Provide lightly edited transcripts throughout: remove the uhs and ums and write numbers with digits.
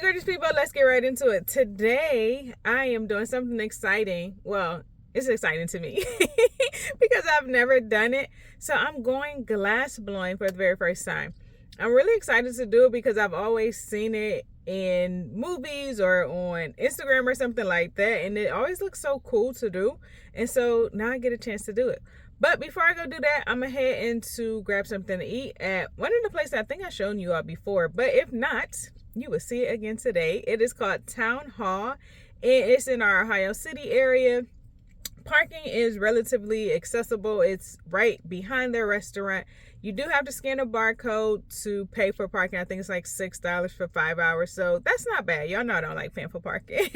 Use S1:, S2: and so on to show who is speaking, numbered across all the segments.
S1: gorgeous people, let's get right into it. Today I am doing something exciting. Well, it's exciting to me because I've never done it. So I'm going glass blowing for the very first time. I'm really excited to do it because I've always seen it in movies or on Instagram or something like that, and it always looks so cool to do. And so now I get a chance to do it. But before I go do that, I'm gonna head in to grab something to eat at one of the places I think I've shown you all before. But if not, you will see it again today. It is called TownHall. It's in our Ohio City area. Parking is relatively accessible. It's right behind their restaurant. You do have to scan a barcode to pay for parking. I think it's like $6 for 5 hours. So that's not bad. Y'all know I don't like paying for parking.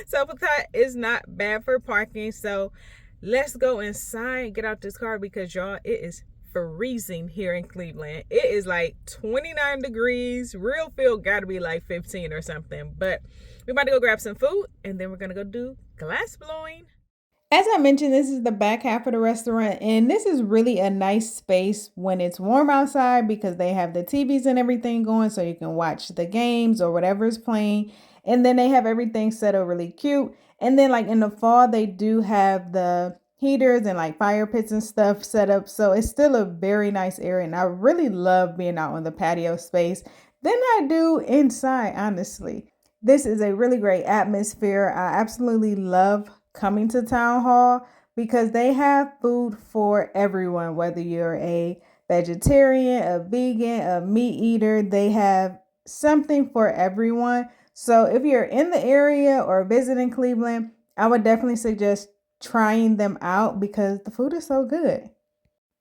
S1: So that is not bad for parking. So let's go inside and get out this car because y'all, it is freezing here in Cleveland. It is like 29 degrees. Real feel gotta be like 15 or something. But we're about to go grab some food and then we're gonna go do glass blowing. As I mentioned, this is the back half of the restaurant, and this is really a nice space when it's warm outside because they have the TVs and everything going so you can watch the games or whatever is playing. And then they have everything set up really cute. And then like in the fall, they do have the heaters and like fire pits and stuff set up. So it's still a very nice area. And I really love being out on the patio space than I do inside, honestly. This is a really great atmosphere. I absolutely love coming to Town Hall because they have food for everyone, whether you're a vegetarian, a vegan, a meat eater, they have something for everyone. So if you're in the area or visiting Cleveland, I would definitely suggest trying them out because the food is so good.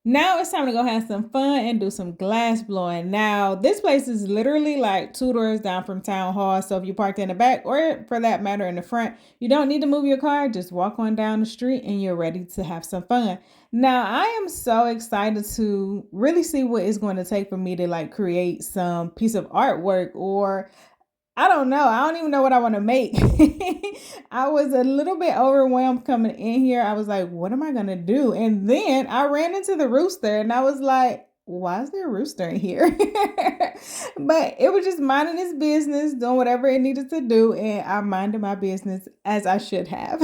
S1: Now it's time to go have some fun and do some glass blowing. Now, this place is literally like 2 doors down from Town Hall. So if you parked in the back or for that matter in the front, you don't need to move your car. Just walk on down the street and you're ready to have some fun. Now, I am so excited to really see what it's going to take for me to like create some piece of artwork or I don't know. I don't even know what I want to make. I was a little bit overwhelmed coming in here. I was like, what am I going to do? And then I ran into the rooster and I was like, why is there a rooster in here? But it was just minding its business, doing whatever it needed to do. And I minded my business as I should have.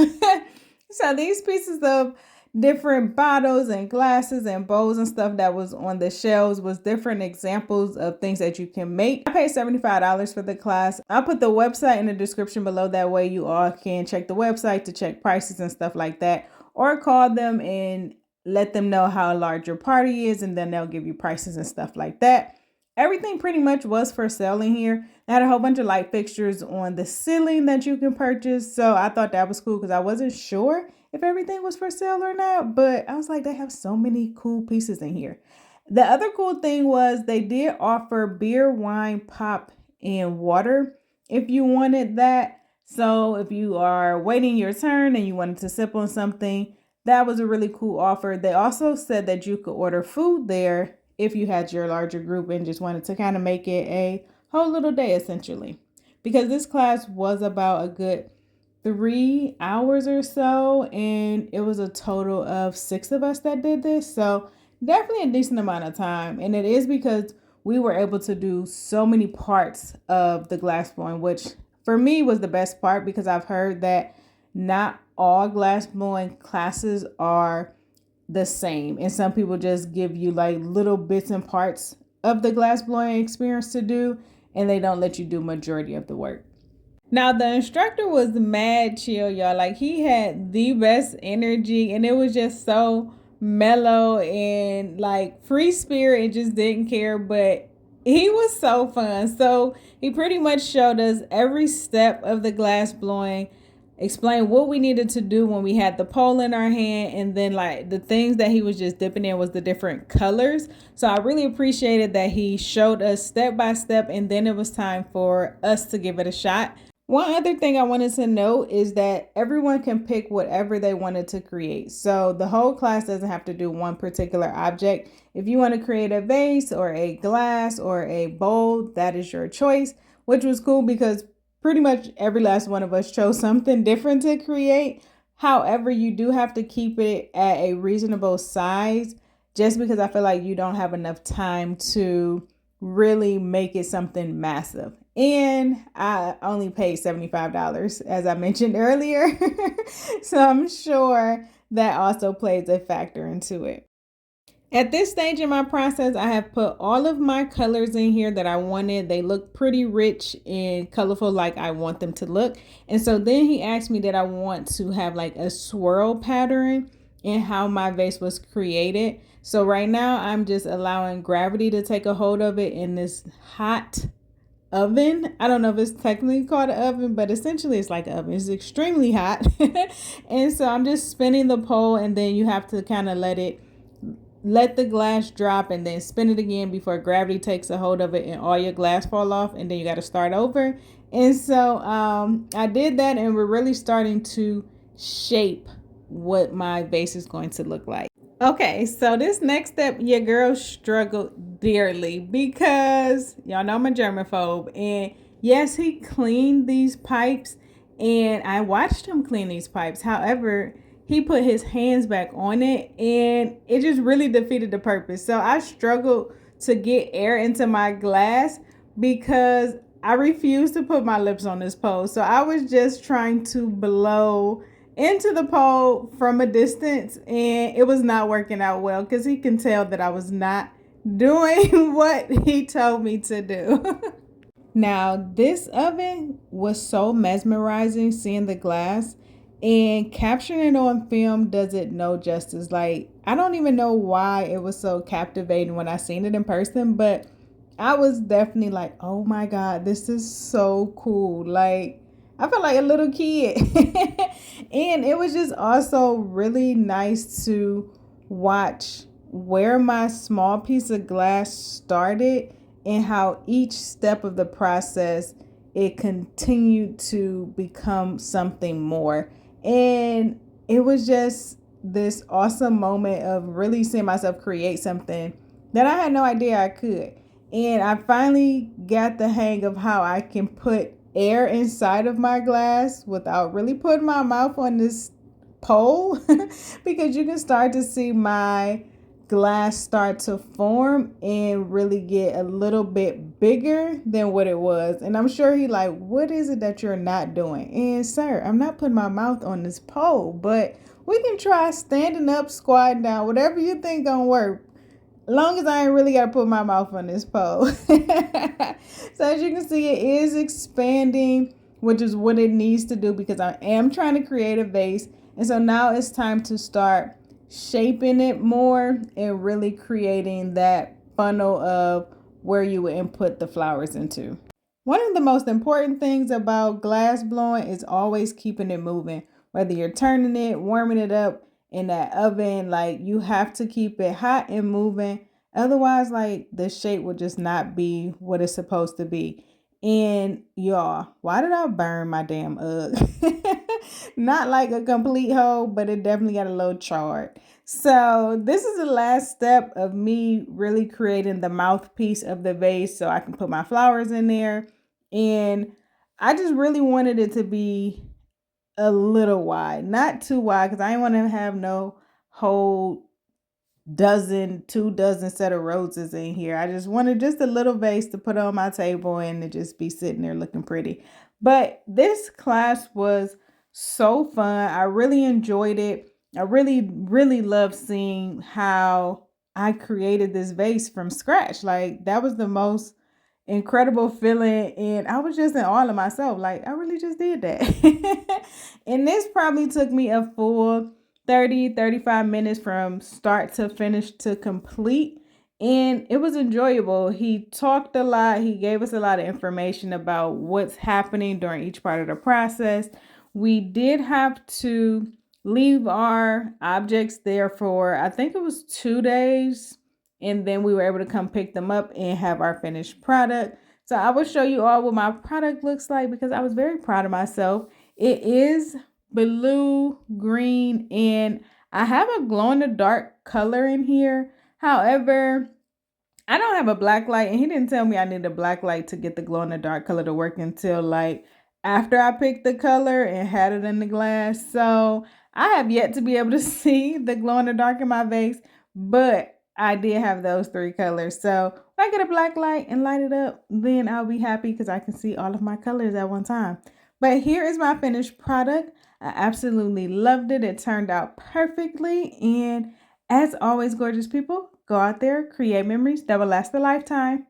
S1: So these pieces of different bottles and glasses and bowls and stuff that was on the shelves was different examples of things that you can make. I paid $75 for the class. I'll put the website in the description below. That way you all can check the website to check prices and stuff like that, or call them and let them know how large your party is and then they'll give you prices and stuff like that. Everything pretty much was for sale in here. They had a whole bunch of light fixtures on the ceiling that you can purchase. So I thought that was cool because I wasn't sure if everything was for sale or not. But I was like, they have so many cool pieces in here. The other cool thing was they did offer beer, wine, pop, and water if you wanted that. So if you are waiting your turn and you wanted to sip on something, that was a really cool offer. They also said that you could order food there if you had your larger group and just wanted to kind of make it a whole little day essentially. Because this class was about a good 3 hours or so, and it was a total of 6 of us that did this. So definitely a decent amount of time. And it is because we were able to do so many parts of the glass blowing, which for me was the best part because I've heard that not all glass blowing classes are the same. And some people just give you like little bits and parts of the glass blowing experience to do, and they don't let you do majority of the work. Now, the instructor was mad chill, y'all. Like, he had the best energy, and it was just so mellow and like free spirit and just didn't care. But he was so fun. So he pretty much showed us every step of the glass blowing, explained what we needed to do when we had the pole in our hand, and then like the things that he was just dipping in was the different colors. So I really appreciated that he showed us step by step, and then it was time for us to give it a shot. One other thing I wanted to note is that everyone can pick whatever they wanted to create. So the whole class doesn't have to do one particular object. If you want to create a vase or a glass or a bowl, that is your choice, which was cool because pretty much every last one of us chose something different to create. However, you do have to keep it at a reasonable size just because I feel like you don't have enough time to really make it something massive. And I only paid $75, as I mentioned earlier. So I'm sure that also plays a factor into it. At this stage in my process, I have put all of my colors in here that I wanted. They look pretty rich and colorful like I want them to look. And so then he asked me that I want to have like a swirl pattern in how my vase was created. So right now I'm just allowing gravity to take a hold of it in this hot oven. I don't know if it's technically called an oven, but essentially it's like an oven. It's extremely hot. And so I'm just spinning the pole, and then you have to kind of let the glass drop and then spin it again before gravity takes a hold of it and all your glass fall off, and then you got to start over. And so I did that, and we're really starting to shape what my vase is going to look like. Okay, so this next step, your girl struggled dearly because y'all know I'm a germaphobe. And yes, he cleaned these pipes, and I watched him clean these pipes. However, he put his hands back on it, and it just really defeated the purpose. So I struggled to get air into my glass because I refused to put my lips on this pole. So I was just trying to blow into the pole from a distance, and it was not working out well because he can tell that I was not doing what he told me to do. Now, this oven was so mesmerizing, seeing the glass, and capturing it on film does it no justice. Like, I don't even know why it was so captivating when I seen it in person, but I was definitely like, oh my God, this is so cool. Like, I felt like a little kid. And it was just also really nice to watch where my small piece of glass started and how each step of the process it continued to become something more. And it was just this awesome moment of really seeing myself create something that I had no idea I could. And I finally got the hang of how I can put air inside of my glass without really putting my mouth on this pole because you can start to see my glass start to form and really get a little bit bigger than what it was. And I'm sure he like, what is it that you're not doing? And sir, I'm not putting my mouth on this pole, but we can try standing up, squatting down, whatever you think gonna work. Long as I ain't really got to put my mouth on this pole. So as you can see, it is expanding, which is what it needs to do because I am trying to create a vase. And so now it's time to start shaping it more and really creating that funnel of where you would input the flowers into. One of the most important things about glass blowing is always keeping it moving. Whether you're turning it, warming it up, in that oven, like you have to keep it hot and moving. Otherwise, like the shape will just not be what it's supposed to be. And y'all, why did I burn my damn UGG? Not like a complete hole, but it definitely got a little charred. So this is the last step of me really creating the mouthpiece of the vase so I can put my flowers in there. And I just really wanted it to be a little wide, not too wide, because I didn't want to have no whole 2 dozen set of roses in here. I just wanted just a little vase to put on my table and to just be sitting there looking pretty. But this class was so fun. I really enjoyed it. I really loved seeing how I created this vase from scratch. Like that was the most incredible feeling, and I was just in awe of myself. Like I really just did that. And this probably took me a full 35 minutes from start to finish to complete, and it was enjoyable. He talked a lot. He gave us a lot of information about what's happening during each part of the process. We did have to leave our objects there for, I think it was 2 days, and then we were able to come pick them up and have our finished product. So I will show you all what my product looks like because I was very proud of myself. It is blue, green, and I have a glow in the dark color in here. However, I don't have a black light, and he didn't tell me I need a black light to get the glow in the dark color to work until like after I picked the color and had it in the glass. So I have yet to be able to see the glow in the dark in my vase, but I did have those 3 colors. So When I get a black light and light it up, then I'll be happy because I can see all of my colors at one time. But here is my finished product. I absolutely loved it. It turned out perfectly. And as always, gorgeous people, go out there, create memories that will last a lifetime.